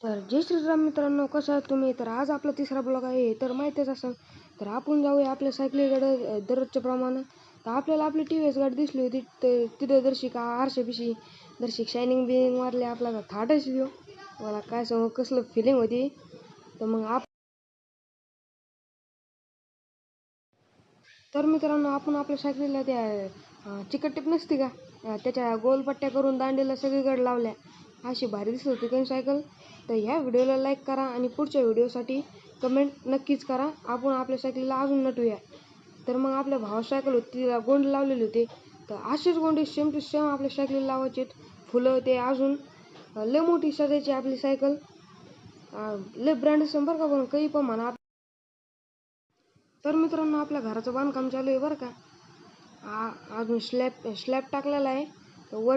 तर जय श्रीराम मित्रांनो, कसं आहात तुम्ही? तर आज आपला तिसरा ब्लॉग आहे. तर माहितीच असेल, तर आपण जाऊया आपल्या सायकलीकडं दररोजच्या प्रमाणे. तर आपल्याला आपली टी व्ही एस गाडी दिसली होती, तर तिथं दर्शिक आरशापिशी दर्शिक शायनिंग बिनिंग मारले. आपला थाटच देऊ मला काय सांगू कसलं फिलिंग होती. तर मग तर मित्रांनो, आपण आपल्या सायकलीला त्या चिकट टिप नसते का, त्याच्या गोलपट्ट्या करून दांडीला सगळीकडे लावल्या. अशी भारी दिसत होती काही सायकल. तर ह्या व्हिडिओला लाईक करा आणि पुढच्या व्हिडिओसाठी कमेंट नक्कीच करा. आपण आपल्या सायकलीला अजून नटूया. तर मग आपल्या भावा सायकल होती, तिला गोंड लावलेली होती. तर असेच गोंडे सेम टू सेम आपल्या सायकलीला लावायचे. फुलं ते अजून लय मोठी सजायची आपली सायकल. लय ब्रँड बरं का, पण काही पण म्हणा. तर मित्रांनो, आपल्या घराचं बांधकाम चालू आहे बरं का. अजून स्लॅब टाकलेला आहे. वर